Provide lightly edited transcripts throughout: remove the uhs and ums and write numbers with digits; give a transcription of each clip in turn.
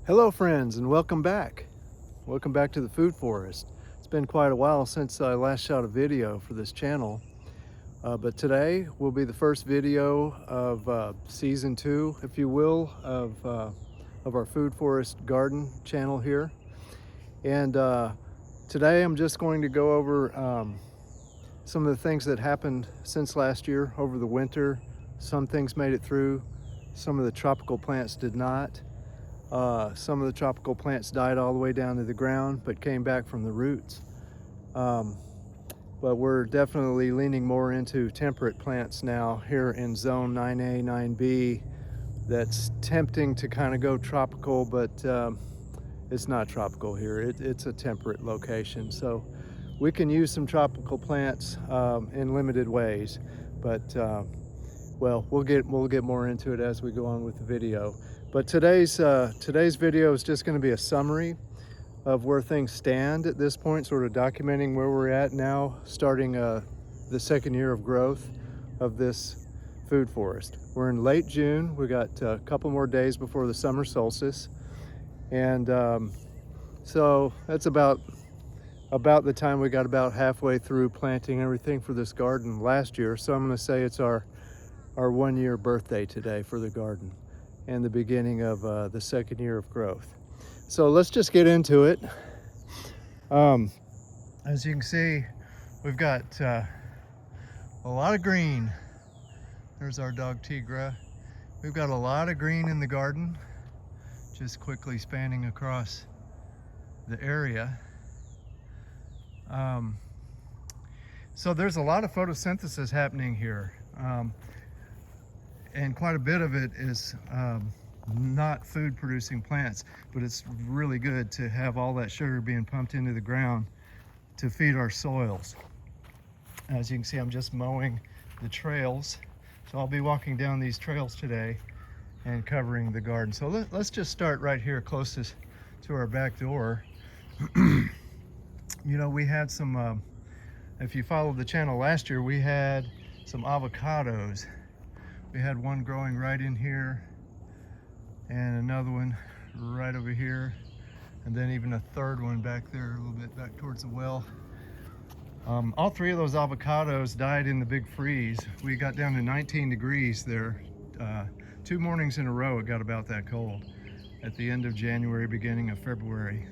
Hello friends, and welcome back. Welcome back to the Food Forest. It's been quite a while since I last shot a video for this channel, but today will be the first video of season 2, if you will, of our Food Forest garden channel here. And today I'm just going to go over some of the things that happened since last year over the winter. Some things made it through, some of the tropical plants did not. Some of the tropical plants died all the way down to the ground, but came back from the roots. But we're definitely leaning more into temperate plants now here in zone 9A, 9B. That's tempting to kind of go tropical, but it's not tropical here. It's a temperate location. So we can use some tropical plants in limited ways, but well, we'll get more into it as we go on with the video. But today's video is just going to be a summary of where things stand at this point, sort of documenting where we're at now, starting the second year of growth of this food forest. We're in late June. We got a couple more days before the summer solstice, and so that's about the time we got about halfway through planting everything for this garden last year. So I'm going to say it's our 1 year birthday today for the garden and the beginning of the second year of growth. So let's just get into it. As you can see, we've got a lot of green. There's our dog Tigra. We've got a lot of green in the garden, just quickly spanning across the area. So there's a lot of photosynthesis happening here. And quite a bit of it is not food producing plants, but it's really good to have all that sugar being pumped into the ground to feed our soils. As you can see, I'm just mowing the trails. So I'll be walking down these trails today and covering the garden. So let's just start right here closest to our back door. You know, we had some, if you followed the channel last year, we had some avocados. We had one growing right in here and another one right over here, and then even a third one back there a little bit back towards the well. All three of those avocados died in the big freeze. We got down to 19 degrees there. 2 mornings in a row it got about that cold at the end of January, beginning of February,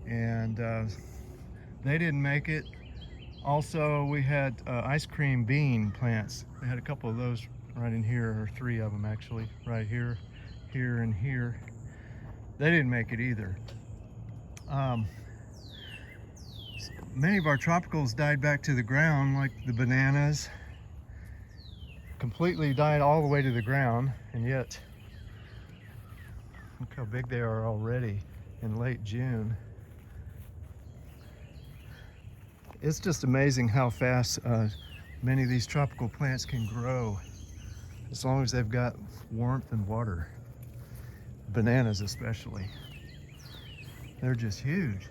and they didn't make it. Also, we had ice cream bean plants. We had a couple of those right in here, or 3 of them actually, right here, here, and here. They didn't make it either. Many of our tropicals died back to the ground, like the bananas, completely died all the way to the ground, and yet, look how big they are already in late June. It's just amazing how fast many of these tropical plants can grow, as long as they've got warmth and water. Bananas especially. They're just huge.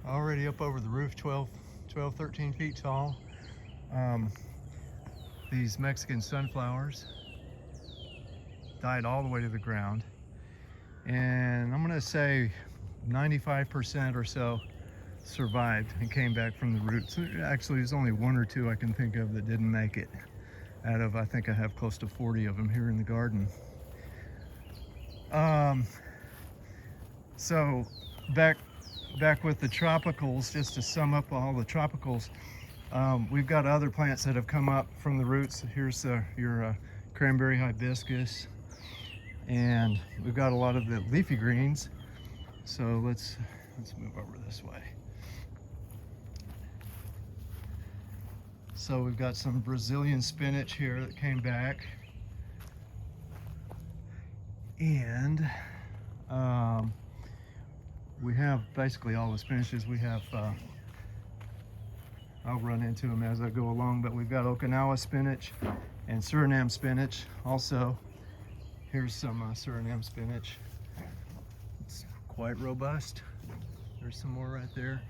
Already up over the roof, 12, 13 feet tall. These Mexican sunflowers died all the way to the ground. And I'm gonna say 95% or so survived and came back from the roots. Actually, there's only 1 or 2 I can think of that didn't make it. Out of, I think I have close to 40 of them here in the garden. So back with the tropicals, just to sum up all the tropicals, we've got other plants that have come up from the roots. Here's your cranberry hibiscus, and we've got a lot of the leafy greens. So let's move over this way. So we've got some Brazilian spinach here that came back, and we have basically all the spinaches. We have, I'll run into them as I go along, but we've got Okinawa spinach and Suriname spinach also. Here's some Suriname spinach. It's quite robust. There's some more right there.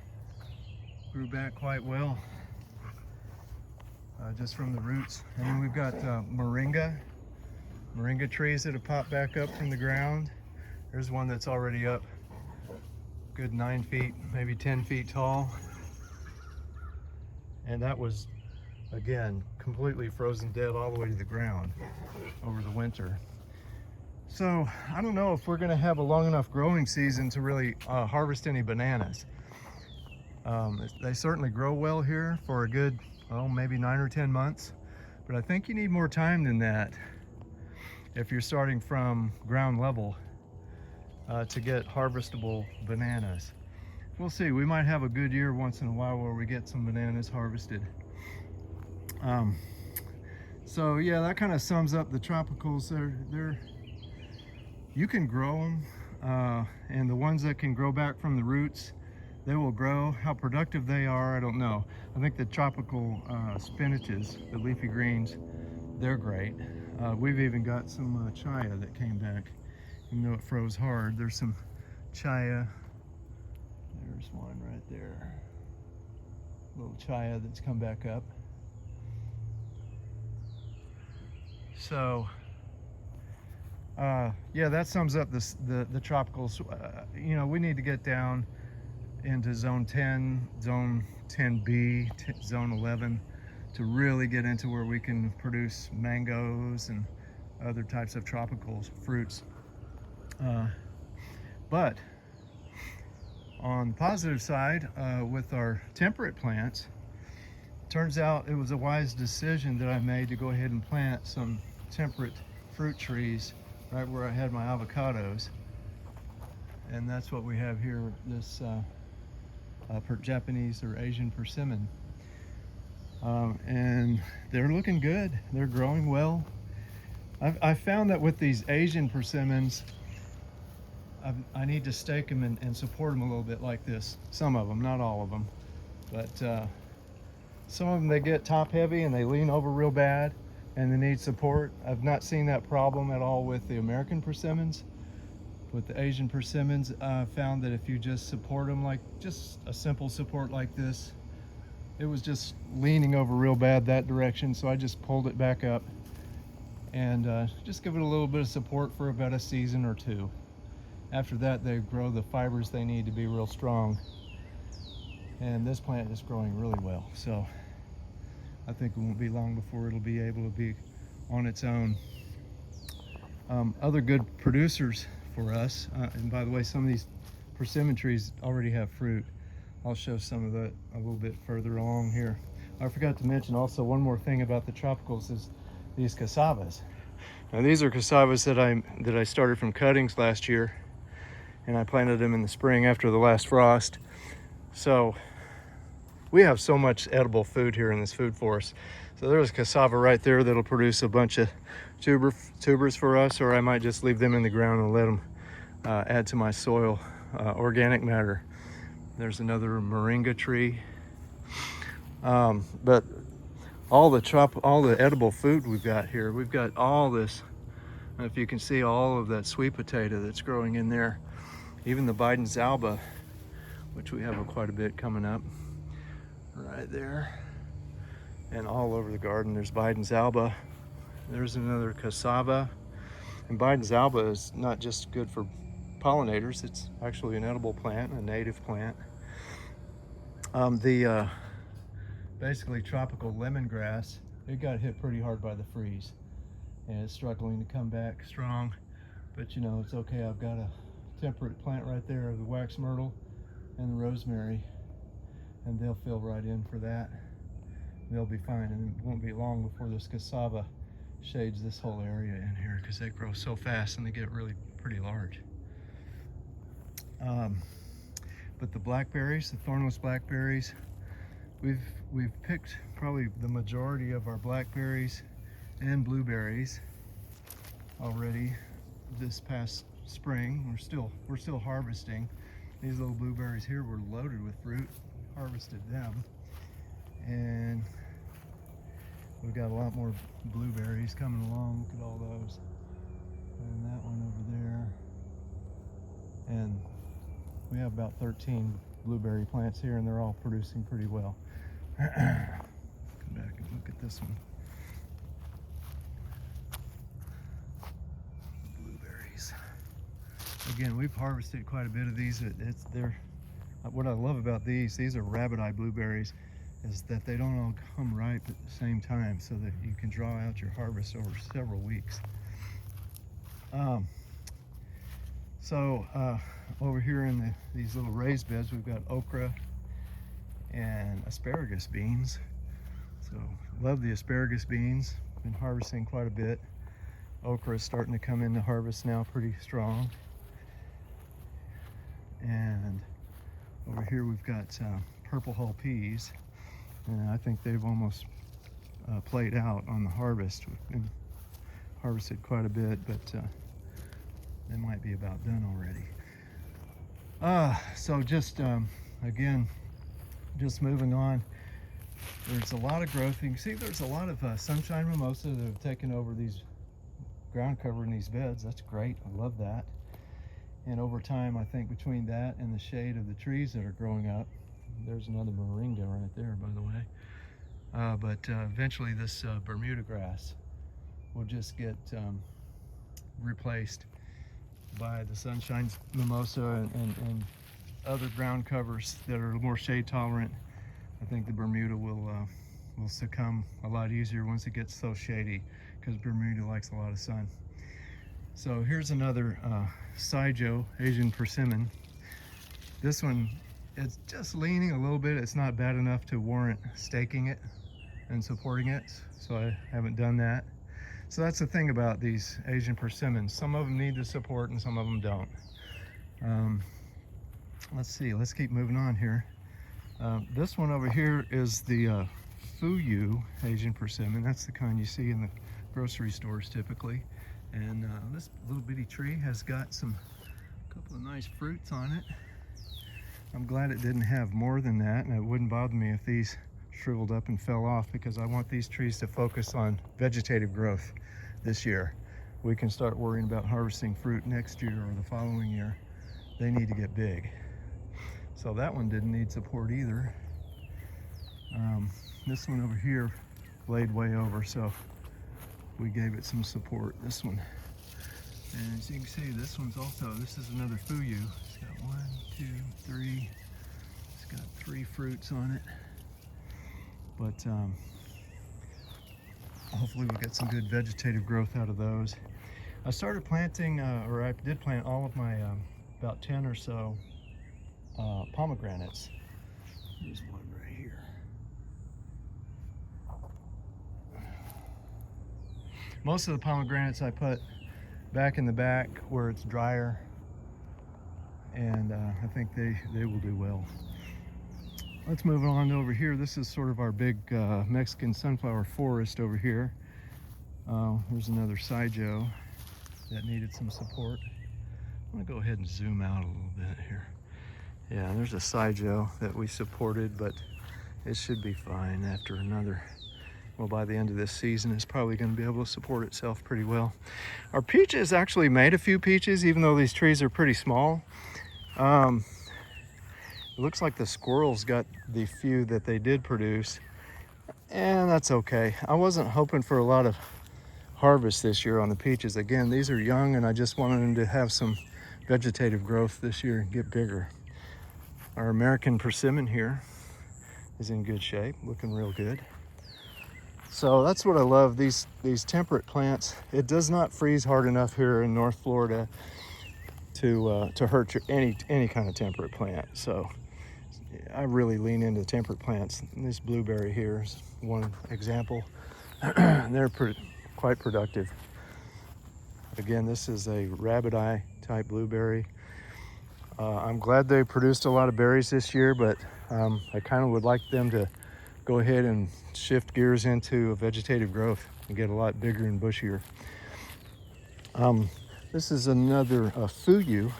Grew back quite well. Just from the roots. And then we've got moringa trees that have popped back up from the ground. There's one that's already up, good 9 feet, maybe 10 feet tall. And that was, again, completely frozen dead all the way to the ground over the winter. So I don't know if we're gonna have a long enough growing season to really harvest any bananas. They certainly grow well here for a good, well, maybe 9 or 10 months, but I think you need more time than that if you're starting from ground level to get harvestable bananas. We'll see. We might have a good year once in a while where we get some bananas harvested. So yeah, that kind of sums up the tropicals. You can grow them, and the ones that can grow back from the roots, they will grow. How productive they are, I don't know. I think the tropical spinaches, the leafy greens, they're great. We've even got some chaya that came back, even though it froze hard. There's some chaya. There's one right there. Little chaya that's come back up. So, yeah, that sums up the tropicals. You know, we need to get down into zone 10, zone 10B, zone 11 to really get into where we can produce mangoes and other types of tropical fruits. But on the positive side, with our temperate plants, turns out it was a wise decision that I made to go ahead and plant some temperate fruit trees right where I had my avocados. And that's what we have here, this Japanese or Asian persimmon. And they're looking good. They're growing well. I've found that with these Asian persimmons, I need to stake them and support them a little bit like this. Some of them, not all of them. But some of them, they get top heavy and they lean over real bad and they need support. I've not seen that problem at all with the American persimmons. With the Asian persimmons, I found that if you just support them, like just a simple support like this, it was just leaning over real bad that direction, so I just pulled it back up and just give it a little bit of support for about a season or two. After that, they grow the fibers they need to be real strong. And this plant is growing really well, so I think it won't be long before it'll be able to be on its own. Other good producers for us, and by the way, some of these persimmon trees already have fruit. I'll show some of that a little bit further along here. I forgot to mention also one more thing about the tropicals is these cassavas. Now these are cassavas that I started from cuttings last year, and I planted them in the spring after the last frost. So we have so much edible food here in this food forest. So there's cassava right there that'll produce a bunch of tubers for us, or I might just leave them in the ground and let them add to my soil organic matter. There's another moringa tree. But all the edible food we've got here, we've got all this, if you can see all of that sweet potato that's growing in there, even the Biden's alba, which we have quite a bit coming up right there. And all over the garden, there's Biden's alba. There's another cassava. And Biden's alba is not just good for pollinators, it's actually an edible plant, a native plant. Basically tropical lemongrass, it got hit pretty hard by the freeze and it's struggling to come back strong. But you know, it's okay. I've got a temperate plant right there of the wax myrtle and the rosemary, and they'll fill right in for that. They'll be fine, and it won't be long before this cassava shades this whole area in here because they grow so fast and they get really pretty large. But the blackberries, the thornless blackberries, we've picked probably the majority of our blackberries and blueberries already this past spring. We're still harvesting. These little blueberries here were loaded with fruit. Harvested them, and we've got a lot more blueberries coming along. Look at all those, and that one over there, and we have about 13 blueberry plants here, and they're all producing pretty well. Come back and look at this one. Blueberries. again, we've harvested quite a bit of these. What I love about these are rabbit eye blueberries, is that they don't all come ripe at the same time, so that you can draw out your harvest over several weeks. Over here in these little raised beds, we've got okra and asparagus beans. So love the asparagus beans. Been harvesting quite a bit. Okra is starting to come into harvest now pretty strong. And over here we've got purple hull peas, and I think they've almost played out on the harvest. We've been harvested quite a bit, but they might be about done already. So just again, just moving on. There's a lot of growth. You can see there's a lot of sunshine mimosa that have taken over these ground cover in these beds. That's great. I love that. And over time, I think between that and the shade of the trees that are growing up, there's another moringa right there, by the way. But eventually this Bermuda grass will just get replaced by the sunshine mimosa and other ground covers that are more shade tolerant. I think the Bermuda will succumb a lot easier once it gets so shady, because Bermuda likes a lot of sun. So here's another Saijo Asian persimmon. This one, it's just leaning a little bit. It's not bad enough to warrant staking it and supporting it, so I haven't done that. So that's the thing about these Asian persimmons. Some of them need the support and some of them don't. Let's see, let's keep moving on here. This one over here is the Fuyu Asian persimmon. That's the kind you see in the grocery stores typically. And this little bitty tree has got a couple of nice fruits on it. I'm glad it didn't have more than that, and it wouldn't bother me if these shriveled up and fell off, because I want these trees to focus on vegetative growth this year. We can start worrying about harvesting fruit next year or the following year. They need to get big. So that one didn't need support either. This one over here laid way over, so we gave it some support, this one. And as you can see, this is another Fuyu. It's got 1, 2, 3. It's got 3 fruits on it. But hopefully we'll get some good vegetative growth out of those. I started planting, or I did plant all of my, about 10 or so pomegranates. There's one right here. Most of the pomegranates I put back in the back where it's drier, and I think they will do well. Let's move on over here. This is sort of our big Mexican sunflower forest over here. Here's another Saijo that needed some support. I'm gonna go ahead and zoom out a little bit here. Yeah, there's a Saijo that we supported, but it should be fine after another, well, by the end of this season, it's probably gonna be able to support itself pretty well. Our peaches actually made a few peaches, even though these trees are pretty small. It looks like the squirrels got the few that they did produce, and that's okay. I wasn't hoping for a lot of harvest this year on the peaches. Again, these are young, and I just wanted them to have some vegetative growth this year and get bigger. Our American persimmon here is in good shape, looking real good. So that's what I love, these temperate plants. It does not freeze hard enough here in North Florida to hurt any kind of temperate plant. So I really lean into temperate plants. This blueberry here is one example. They're quite productive. Again, this is a rabbit eye type blueberry. I'm glad they produced a lot of berries this year, but I kind of would like them to go ahead and shift gears into a vegetative growth and get a lot bigger and bushier. This is another Fuyu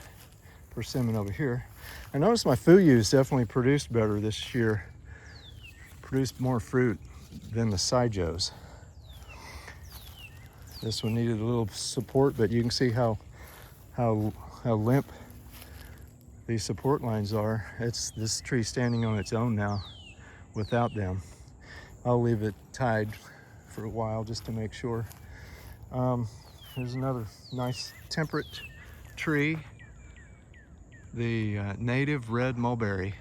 persimmon over here. I noticed my Fuyu's definitely produced better this year, produced more fruit than the Saijos. This one needed a little support, but you can see how limp these support lines are. It's this tree standing on its own now without them. I'll leave it tied for a while just to make sure. Here's another nice temperate tree. the native red mulberry.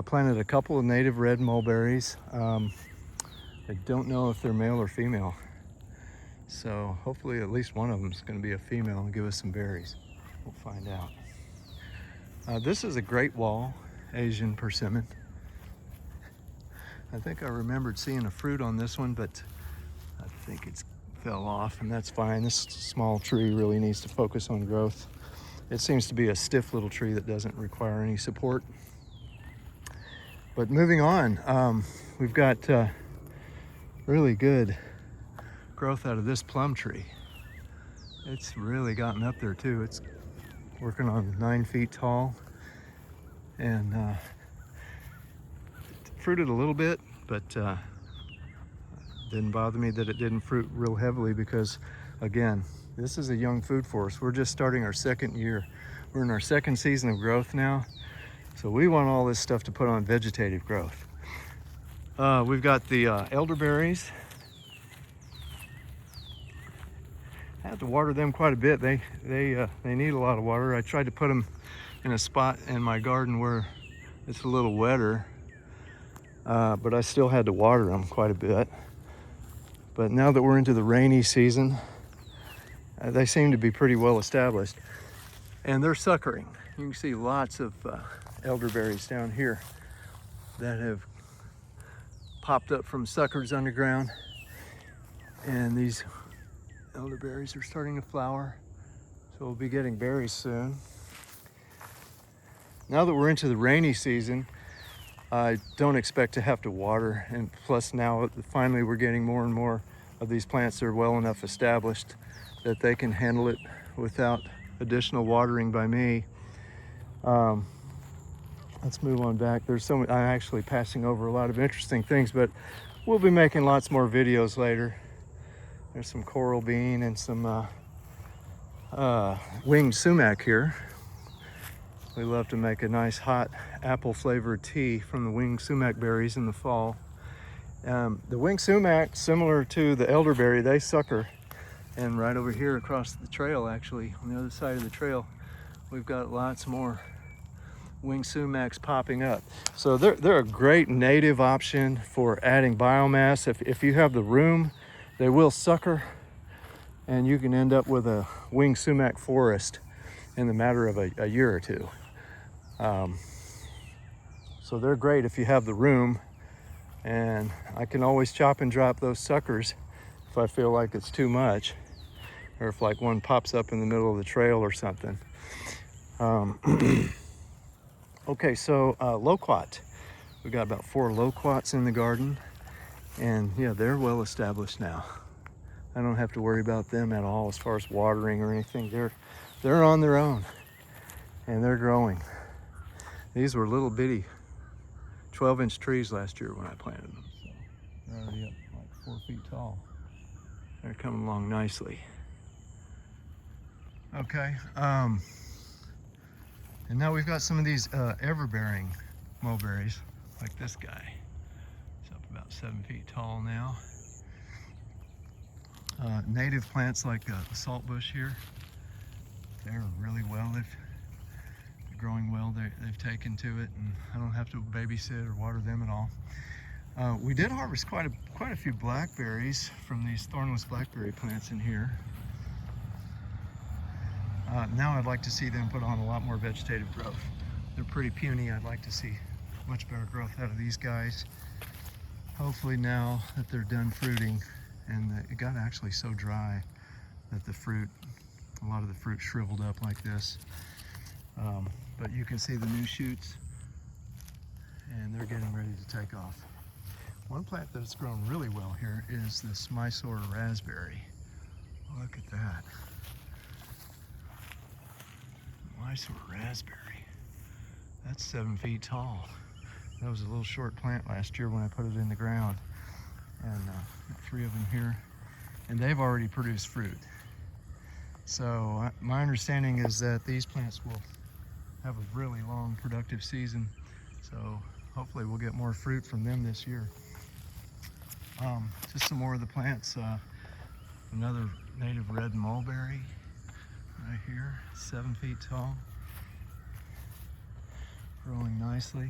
Planted a couple of native red mulberries. I don't know if they're male or female. So hopefully at least one of them is going to be a female and give us some berries. We'll find out. This is a Great Wall Asian persimmon. I think I remembered seeing a fruit on this one, but I think it's fell off, and that's fine. This small tree really needs to focus on growth. It seems to be a stiff little tree that doesn't require any support. But moving on, we've got really good growth out of this plum tree. It's really gotten up there too. It's working on 9 feet tall, and fruited a little bit, but didn't bother me that it didn't fruit real heavily, because again, this is a young food for us. We're just starting our second year. We're in our second season of growth now, so we want all this stuff to put on vegetative growth. We've got the elderberries. I have to water them quite a bit. They need a lot of water. I tried to put them in a spot in my garden where it's a little wetter, but I still had to water them quite a bit. But now that we're into the rainy season, they seem to be pretty well established, and they're suckering. You can see lots of elderberries down here that have popped up from suckers underground, and these elderberries are starting to flower, so we'll be getting berries soon. Now that we're into the rainy season, I don't expect to have to water, and plus now finally we're getting more and more of these plants that are well enough established that they can handle it without additional watering by me. Let's move on back. I'm actually passing over a lot of interesting things, but we'll be making lots more videos later. There's some coral bean and some winged sumac here. We love to make a nice hot apple flavored tea from the winged sumac berries in the fall. The winged sumac, similar to the elderberry, they sucker. And right over here across the trail, actually, on the other side of the trail, we've got lots more winged sumacs popping up. So they're a great native option for adding biomass. If you have the room, they will sucker, and you can end up with a winged sumac forest in the matter of a year or two. So they're great if you have the room, and I can always chop and drop those suckers if I feel like it's too much, or if like one pops up in the middle of the trail or something. Okay, so loquat. We've got about 4 loquats in the garden, and yeah, they're well established now. I don't have to worry about them at all as far as watering or anything. They're on their own, and they're growing. These were little bitty 12-inch trees last year when I planted them. So they're already up like 4 feet tall. They're coming along nicely. Okay, and now we've got some of these ever-bearing mulberries, like this guy. It's up about 7 feet tall now. Native plants like the saltbush here, they're really well. They're growing well. They've taken to it, and I don't have to babysit or water them at all. We did harvest quite a few blackberries from these thornless blackberry plants in here. Now I'd like to see them put on a lot more vegetative growth. They're pretty puny. I'd like to see much better growth out of these guys. Hopefully now that they're done fruiting, and it got actually so dry that a lot of the fruit shriveled up like this. But you can see the new shoots, and they're getting ready to take off. One plant that's grown really well here is this Mysore raspberry. Look at that. Mysore raspberry. That's 7 feet tall. That was a little short plant last year when I put it in the ground. And 3 of them here, and they've already produced fruit. So my understanding is that these plants will have a really long productive season, so hopefully we'll get more fruit from them this year. Just some more of the plants. Another native red mulberry right here, 7 feet tall. growing nicely.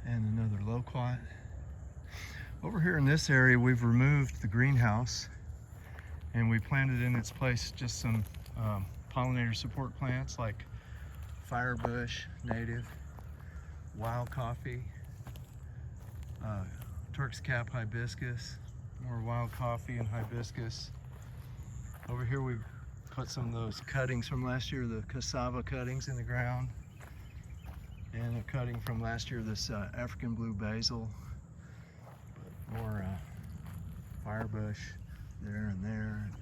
And another loquat. Over here in this area, we've removed the greenhouse and we planted in its place just some pollinator support plants like firebush, native, wild coffee, Turk's cap hibiscus, more wild coffee and hibiscus. Over here we've put some of those cuttings from last year, the cassava cuttings in the ground, and a cutting from last year, this African blue basil, more firebush there and there, and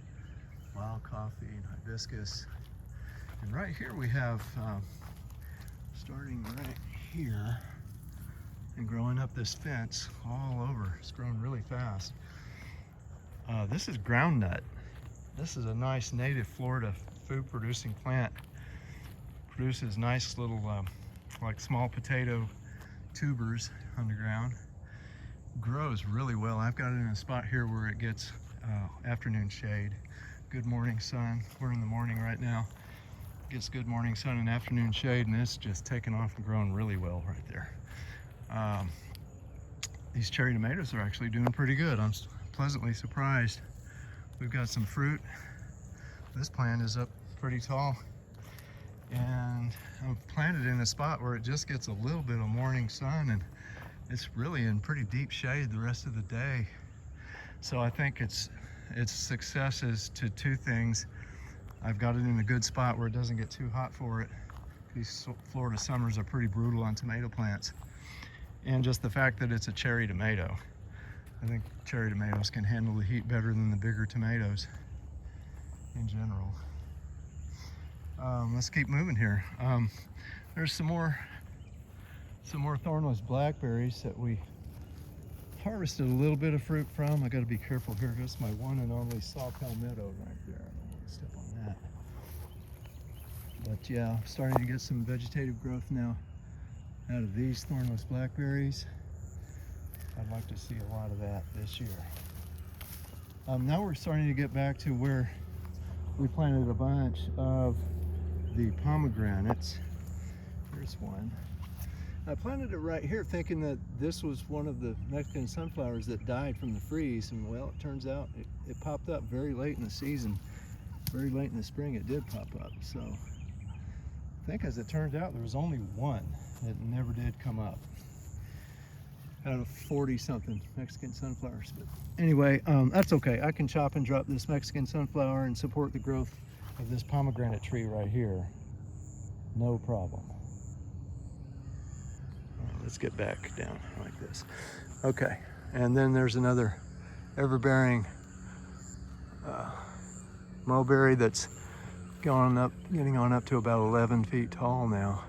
wild coffee and hibiscus. And right here we have, starting right here and growing up this fence all over. It's growing really fast. This is groundnut. This is a nice native Florida food producing plant. Produces nice little like small potato tubers underground. Grows really well. I've got it in a spot here where it gets afternoon shade, good morning sun. We're in the morning right now. Gets good morning sun and afternoon shade, and it's just taken off and growing really well right there. These cherry tomatoes are actually doing pretty good. I'm pleasantly surprised. We've got some fruit. This plant is up pretty tall, and I've planted in a spot where it just gets a little bit of morning sun, and it's really in pretty deep shade the rest of the day. So I think its success is to two things. I've got it in a good spot where it doesn't get too hot for it. These Florida summers are pretty brutal on tomato plants. And just the fact that it's a cherry tomato. I think cherry tomatoes can handle the heat better than the bigger tomatoes in general. Let's keep moving here. There's some more thornless blackberries that we harvested a little bit of fruit from. I got to be careful here. That's my one and only saw palmetto right there. I don't want to step on that. But yeah, starting to get some vegetative growth now out of these thornless blackberries. I'd like to see a lot of that this year. Now we're starting to get back to where we planted a bunch of the pomegranates. Here's one. I planted it right here thinking that this was one of the Mexican sunflowers that died from the freeze, and well, it turns out it popped up very late in the season. Very late in the spring it did pop up. So I think as it turns out there was only one that never did come up out of 40 something Mexican sunflowers. But anyway, that's okay. I can chop and drop this Mexican sunflower and support the growth of this pomegranate tree right here. No problem. Let's get back down like this. Okay, and then there's another everbearing mulberry that's getting on up to about 11 feet tall now.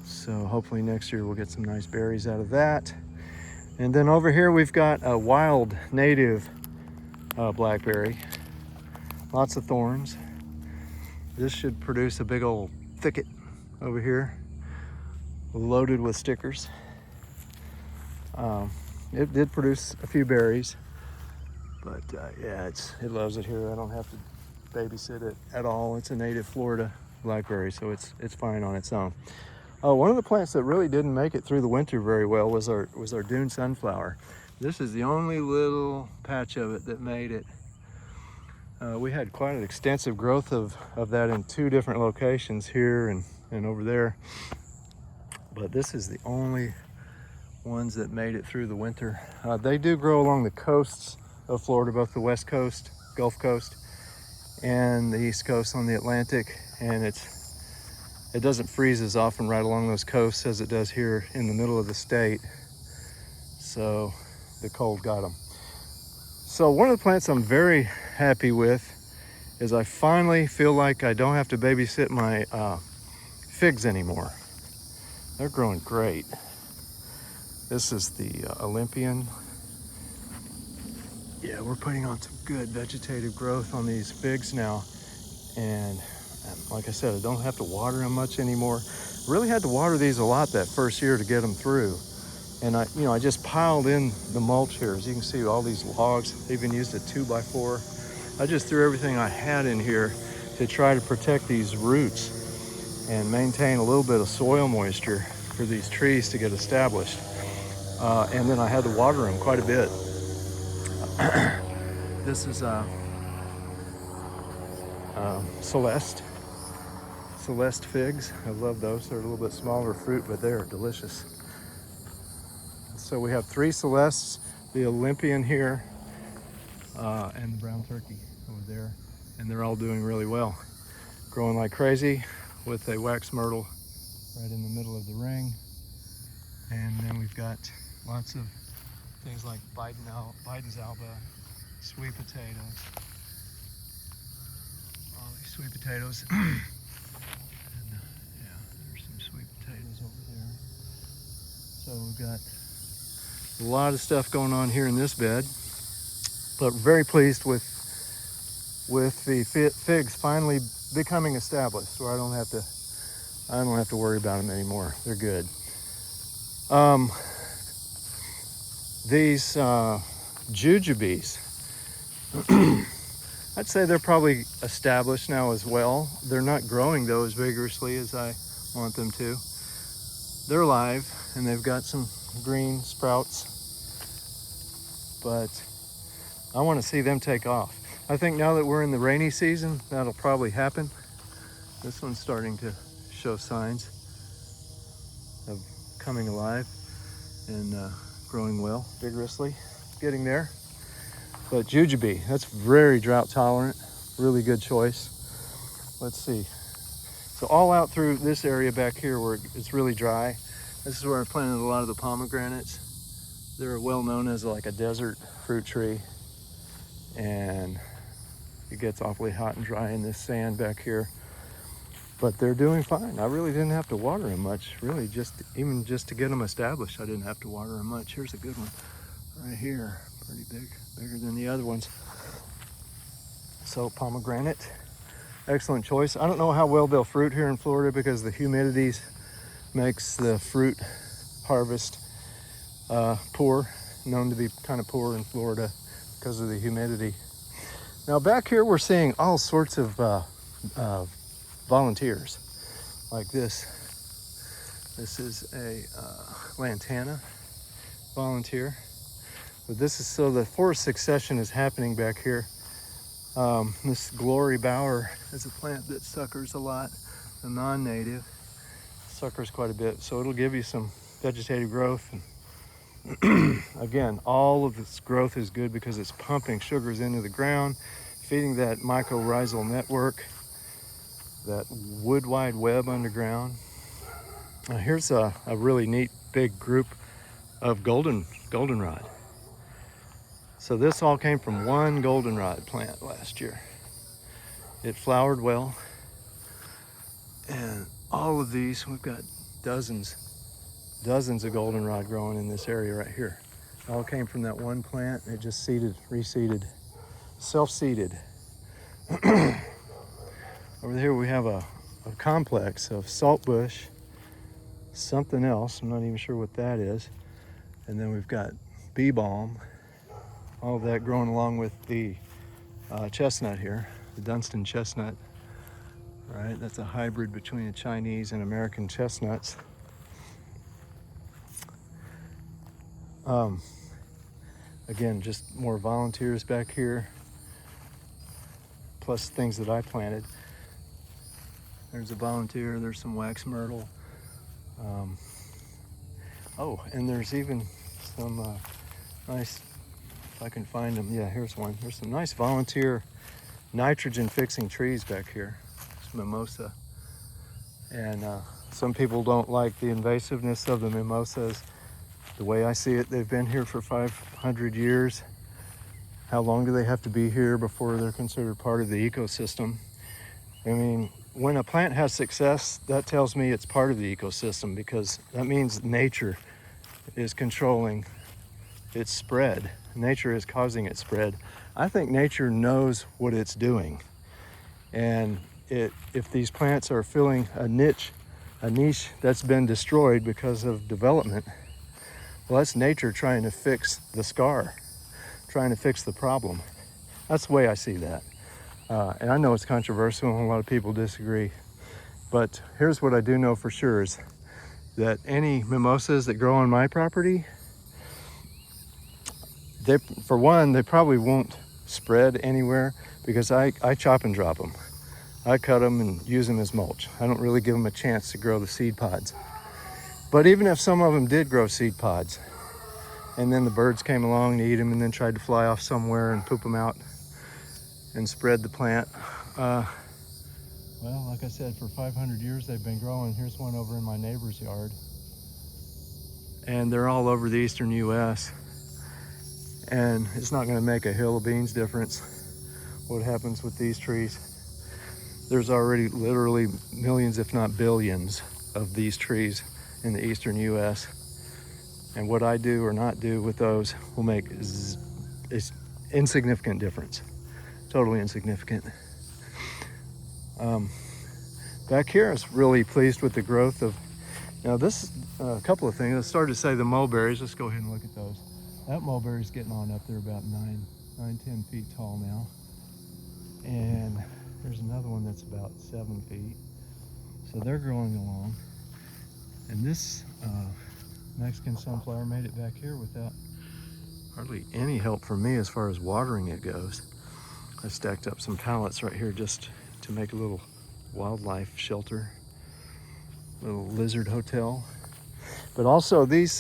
So hopefully next year we'll get some nice berries out of that. And then over here we've got a wild native blackberry. Lots of thorns. This should produce a big old thicket over here, loaded with stickers. It did produce a few berries, but yeah, it loves it here. I don't have to babysit it at all. It's a native Florida blackberry, so it's fine on its own. One of the plants that really didn't make it through the winter very well was our dune sunflower. This is the only little patch of it that made it. We had quite an extensive growth of that in two different locations, here and over there. But this is the only ones that made it through the winter. They do grow along the coasts of Florida, both the West Coast, Gulf Coast, and the East Coast on the Atlantic. And it doesn't freeze as often right along those coasts as it does here in the middle of the state. So the cold got them. So one of the plants I'm very happy with is I finally feel like I don't have to babysit my figs anymore. They're growing great. This is the Olympian. Yeah, we're putting on some good vegetative growth on these figs now. And like I said, I don't have to water them much anymore. Really had to water these a lot that first year to get them through. And I just piled in the mulch here. As you can see, all these logs, they even used a 2x4. I just threw everything I had in here to try to protect these roots. and maintain a little bit of soil moisture for these trees to get established. And then I had to water them quite a bit. This is Celeste figs. I love those. They're a little bit smaller fruit, but they're delicious. So we have 3 Celestes, the Olympian here, and the brown turkey over there. And they're all doing really well. Growing like crazy with a wax myrtle right in the middle of the ring. And then we've got lots of things like Biden's alba, sweet potatoes, all these sweet potatoes. And, yeah, there's some sweet potatoes over there. So we've got a lot of stuff going on here in this bed, but very pleased with the figs finally becoming established, where I don't have to worry about them anymore. They're good. These jujubes, I'd say they're probably established now as well. They're not growing though as vigorously as I want them to. They're alive and they've got some green sprouts, but I want to see them take off. I think now that we're in the rainy season, that'll probably happen. This one's starting to show signs of coming alive and growing well, vigorously. It's getting there. But jujube, that's very drought tolerant, really good choice. Let's see. So all out through this area back here where it's really dry, this is where I planted a lot of the pomegranates. They're well known as like a desert fruit tree, and it gets awfully hot and dry in this sand back here. But they're doing fine. I really didn't have to water them much, really, even just to get them established. I didn't have to water them much. Here's a good one right here, pretty big, bigger than the other ones. So pomegranate, excellent choice. I don't know how well they'll fruit here in Florida because the humidity makes the fruit harvest poor, known to be kind of poor in Florida because of the humidity. Now back here we're seeing all sorts of volunteers like this. This is a lantana volunteer. But this is, so the forest succession is happening back here. This glory bower is a plant that suckers a lot, a non-native. Suckers quite a bit, so it'll give you some vegetative growth. And again, all of this growth is good because it's pumping sugars into the ground, feeding that mycorrhizal network, that wood wide web underground. Now here's a really neat big group of goldenrod. So this all came from one goldenrod plant last year. It flowered well, and all of these, we've got dozens of goldenrod growing in this area right here. It all came from that one plant. It just reseeded, self-seeded. Over here we have a complex of saltbush, something else, I'm not even sure what that is. And then we've got bee balm, all of that growing along with the chestnut here, the Dunstan chestnut. Right, that's a hybrid between the Chinese and American chestnuts. Again, just more volunteers back here, plus things that I planted. There's a volunteer, there's some wax myrtle. Oh, and there's even some nice, if I can find them, yeah, here's one. There's some nice volunteer nitrogen fixing trees back here. It's mimosa. And some people don't like the invasiveness of the mimosas. The way I see it, they've been here for 500 years. How long do they have to be here before they're considered part of the ecosystem? I mean, when a plant has success, that tells me it's part of the ecosystem, because that means nature is controlling its spread. Nature is causing its spread. I think nature knows what it's doing. And if these plants are filling a niche that's been destroyed because of development, well, that's nature trying to fix the scar, trying to fix the problem. That's the way I see that. And I know it's controversial and a lot of people disagree, But here's what I do know for sure is that any mimosas that grow on my property, for one, they probably won't spread anywhere because I chop and drop them. I cut them and use them as mulch. I don't really give them a chance to grow the seed pods. But even if some of them did grow seed pods, and then the birds came along and eat them and then tried to fly off somewhere and poop them out and spread the plant. Well, like I said, for 500 years they've been growing. Here's one over in my neighbor's yard. And they're all over the eastern US. And it's not gonna make a hill of beans difference what happens with these trees. There's already literally millions, if not billions, of these trees in the eastern US. And what I do or not do with those will make is insignificant difference. Totally insignificant. Back here, I was really pleased with the growth of, now this, a couple of things. I started to say the mulberries. Let's go ahead and look at those. That mulberry's getting on up there about 10 feet tall now. And there's another one that's about 7 feet. So they're growing along. And this Mexican sunflower made it back here without hardly any help from me as far as watering it goes. I stacked up some pallets right here just to make a little wildlife shelter, little lizard hotel. But also these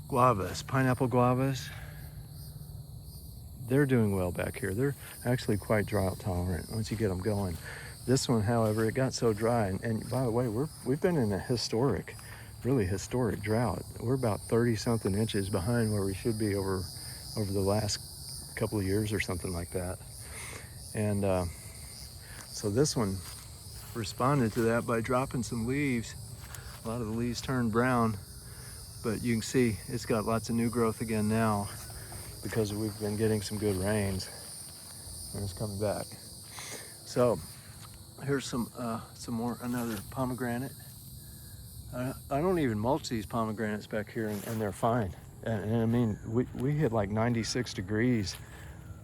guavas, pineapple guavas, they're doing well back here. They're actually quite drought tolerant once you get them going. This one, however, it got so dry, and by the way, we've been in a really historic drought. We're about 30-something inches behind where we should be over the last couple of years or something like that. And so this one responded to that by dropping some leaves. A lot of the leaves turned brown, but you can see it's got lots of new growth again now because we've been getting some good rains, and it's coming back. So here's some more, another pomegranate. I don't even mulch these pomegranates back here, and they're fine. And I mean, we hit like 96 degrees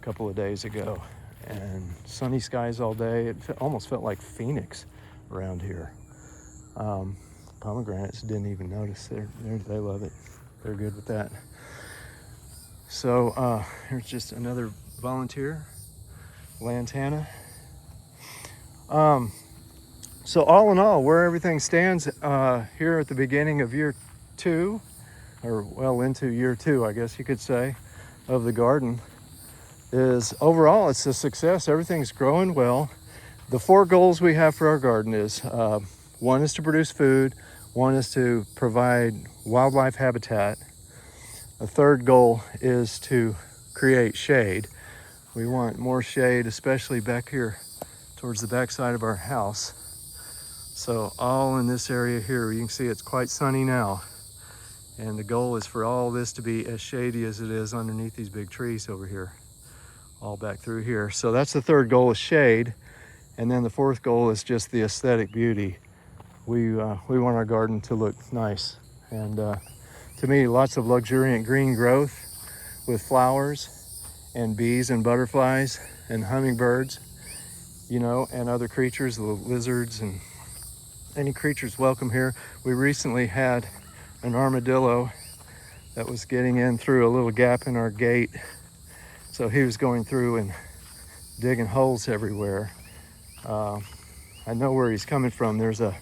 a couple of days ago, and sunny skies all day. It almost felt like Phoenix around here. Pomegranates didn't even notice. They love it. They're good with that. So here's just another volunteer, lantana. So all in all, where everything stands here at the beginning of year 2, or well into year 2, I guess you could say, of the garden, is overall it's a success. Everything's growing well. The 4 goals we have for our garden is, 1 is to produce food, 1 is to provide wildlife habitat. A 3rd goal is to create shade. We want more shade, especially back here towards the back side of our house. So all in this area here, you can see it's quite sunny now. And the goal is for all this to be as shady as it is underneath these big trees over here, all back through here. So that's the 3rd goal, is shade. And then the 4th goal is just the aesthetic beauty. We want our garden to look nice. And to me, lots of luxuriant green growth with flowers and bees and butterflies and hummingbirds, you know, and other creatures, the lizards and any creatures welcome here. We recently had an armadillo that was getting in through a little gap in our gate. So he was going through and digging holes everywhere. I know where he's coming from. There's a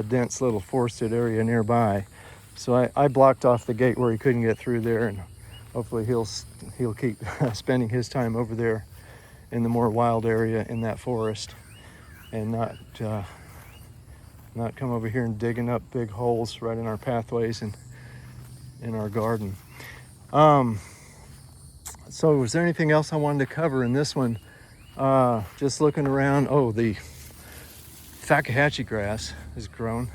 dense little forested area nearby. So I blocked off the gate where he couldn't get through there, and hopefully he'll keep spending his time over there in the more wild area in that forest, and not come over here and digging up big holes right in our pathways and in our garden. So was there anything else I wanted to cover in this one? Just looking around, the Fakahatchee grass has grown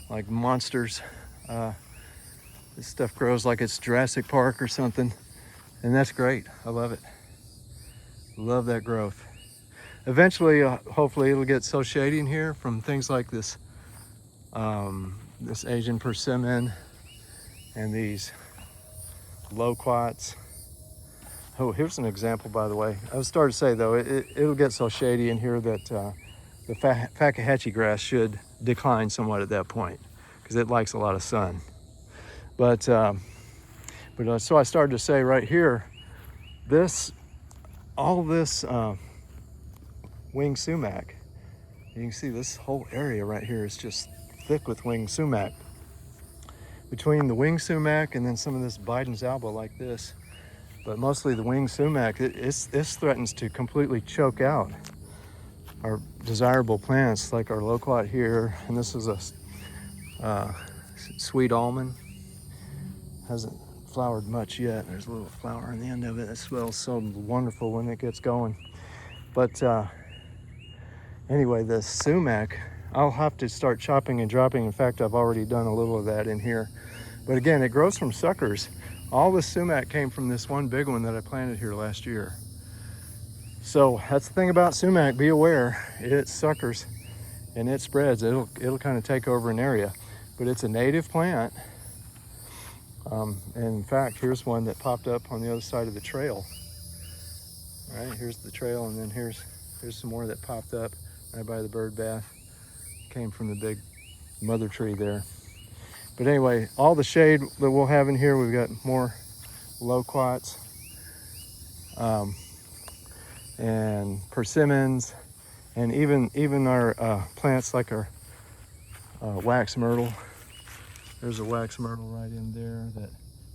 like monsters. This stuff grows like it's Jurassic Park or something, and that's great. I love it. Love that growth. Eventually, hopefully it'll get so shady in here from things like this this Asian persimmon and these loquats. Oh, here's an example, by the way. I was starting to say, though, it'll get so shady in here that the Fakahatchee grass should decline somewhat at that point because it likes a lot of sun. But so I started to say right here, all this winged sumac, you can see this whole area right here is just thick with winged sumac. Between the winged sumac and then some of this Biden's alba like this, but mostly the winged sumac, this threatens to completely choke out our desirable plants like our loquat here. And this is a sweet almond. Hasn't flowered much yet. There's a little flower on the end of it. It smells so wonderful when it gets going. But anyway, the sumac, I'll have to start chopping and dropping. In fact, I've already done a little of that in here. But again, it grows from suckers. All the sumac came from this one big one that I planted here last year. So that's the thing about sumac, be aware, it suckers and it spreads. It'll kind of take over an area, but it's a native plant. And in fact, here's one that popped up on the other side of the trail. All right, here's the trail, and then here's some more that popped up right by the bird bath. Came from the big mother tree there. But anyway, all the shade that we'll have in here, we've got more loquats and persimmons, and even our plants like our wax myrtle. There's a wax myrtle right in there that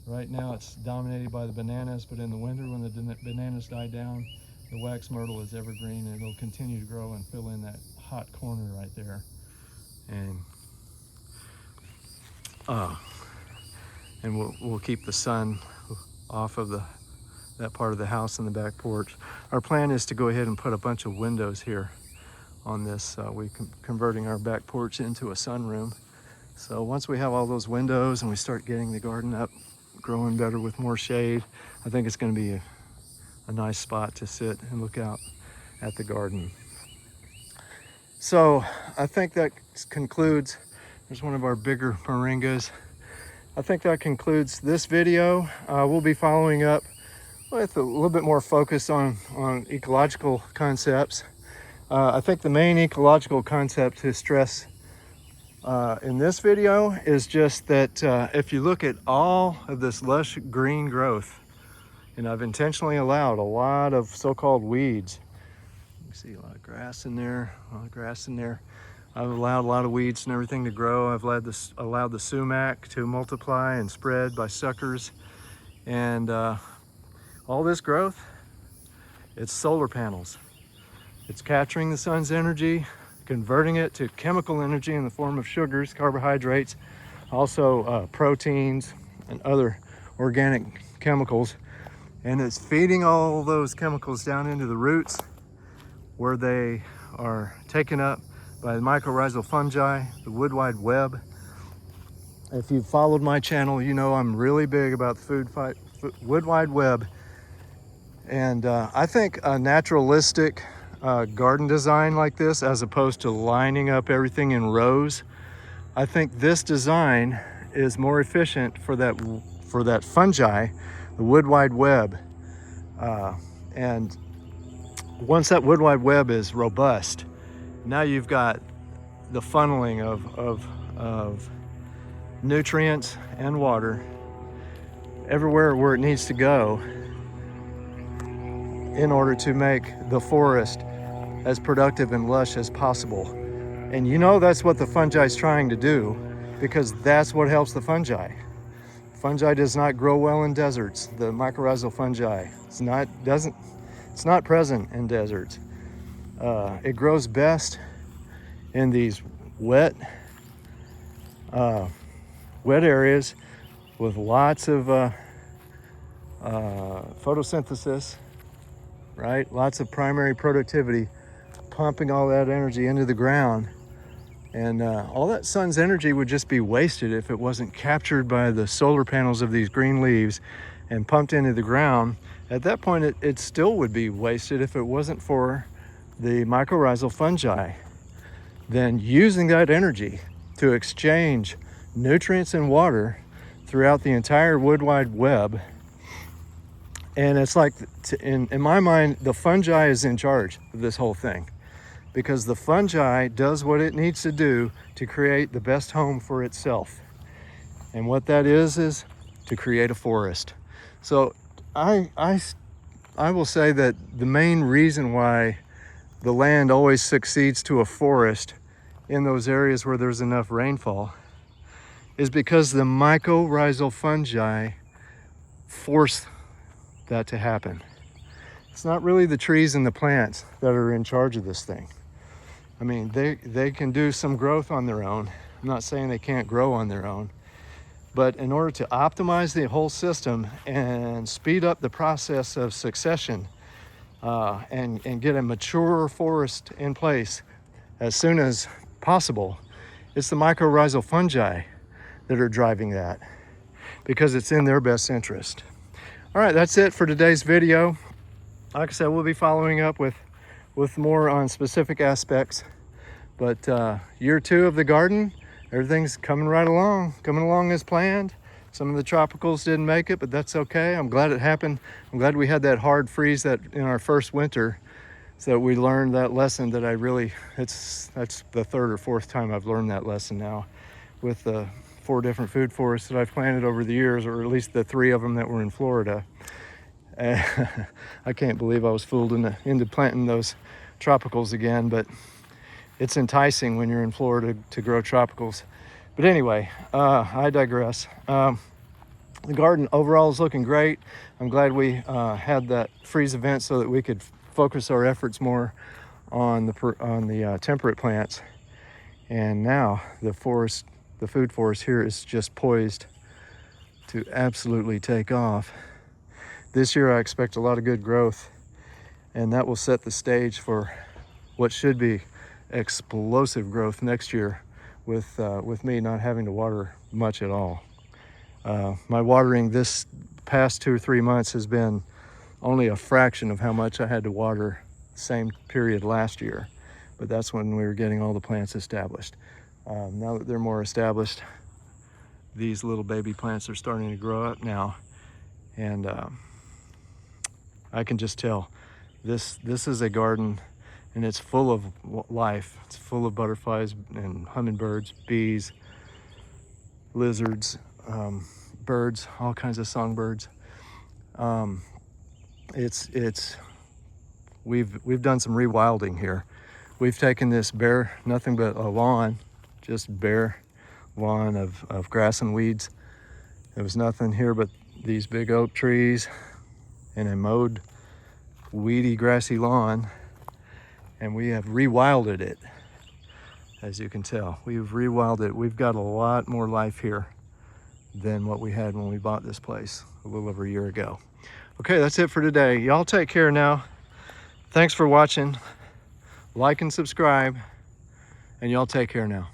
right now it's dominated by the bananas, but in the winter when the bananas die down, the wax myrtle is evergreen and it'll continue to grow and fill in that hot corner right there. And we'll keep the sun off of that part of the house and the back porch. Our plan is to go ahead and put a bunch of windows here on this. We're converting our back porch into a sunroom. So once we have all those windows and we start getting the garden up, growing better with more shade, I think it's going to be a nice spot to sit and look out at the garden. So I think that concludes, there's one of our bigger moringas. I think that concludes this video. We'll be following up with a little bit more focus on ecological concepts. I think the main ecological concept to stress in this video is just that if you look at all of this lush green growth, and I've intentionally allowed a lot of so-called weeds. You see a lot of grass in there, I've allowed a lot of weeds and everything to grow. I've allowed the sumac to multiply and spread by suckers. And all this growth, it's solar panels. It's capturing the sun's energy, converting it to chemical energy in the form of sugars, carbohydrates, also proteins and other organic chemicals. And it's feeding all those chemicals down into the roots where they are taken up by the mycorrhizal fungi, the wood wide web. If you've followed my channel, you know I'm really big about the wood wide web. And I think a naturalistic garden design like this, as opposed to lining up everything in rows, I think this design is more efficient for that fungi, the wood wide web. And once that wood wide web is robust, now you've got the funneling of nutrients and water everywhere where it needs to go in order to make the forest as productive and lush as possible. And you know that's what the fungi is trying to do, because that's what helps the fungi. Fungi does not grow well in deserts. The mycorrhizal fungi, it's not present in deserts. It grows best in these wet areas with lots of photosynthesis, right? Lots of primary productivity, pumping all that energy into the ground. And all that sun's energy would just be wasted if it wasn't captured by the solar panels of these green leaves and pumped into the ground. At that point, it still would be wasted if it wasn't for the mycorrhizal fungi. Then using that energy to exchange nutrients and water throughout the entire wood wide web. And it's like, in my mind, the fungi is in charge of this whole thing. because the fungi does what it needs to do to create the best home for itself. And what that is to create a forest. So I will say that the main reason why the land always succeeds to a forest in those areas where there's enough rainfall is because the mycorrhizal fungi force that to happen. It's not really the trees and the plants that are in charge of this thing. I mean, they can do some growth on their own. I'm not saying they can't grow on their own, but in order to optimize the whole system and speed up the process of succession and get a mature forest in place as soon as possible, it's the mycorrhizal fungi that are driving that because it's in their best interest. All right, that's it for today's video. Like I said, we'll be following up with more on specific aspects, but year 2 of the garden, everything's coming along as planned. Some of the tropicals didn't make it, but that's okay. I'm glad it happened. I'm glad we had that hard freeze that in our first winter, so that we learned that lesson that that's the 3rd or 4th time I've learned that lesson now with the 4 different food forests that I've planted over the years, or at least the 3 of them that were in Florida. I can't believe I was fooled into planting those tropicals again, but it's enticing when you're in Florida to grow tropicals. But anyway, I digress. The garden overall is looking great. I'm glad we had that freeze event so that we could focus our efforts more on the temperate plants. And now the food forest here is just poised to absolutely take off. This year I expect a lot of good growth, and that will set the stage for what should be explosive growth next year with me not having to water much at all. My watering this past 2 or 3 months has been only a fraction of how much I had to water the same period last year, but that's when we were getting all the plants established. Now that they're more established, these little baby plants are starting to grow up now, and I can just tell this is a garden, and it's full of life. It's full of butterflies and hummingbirds, bees, lizards, birds, all kinds of songbirds. We've done some rewilding here. We've taken this nothing but a lawn, just bare lawn of grass and weeds. There was nothing here but these big oak trees and a mowed, weedy, grassy lawn, and we have rewilded it. As you can tell, we've rewilded it. We've got a lot more life here than what we had when we bought this place a little over a year ago. Okay, that's it for today. Y'all take care now. Thanks for watching. Like and subscribe, and y'all take care now.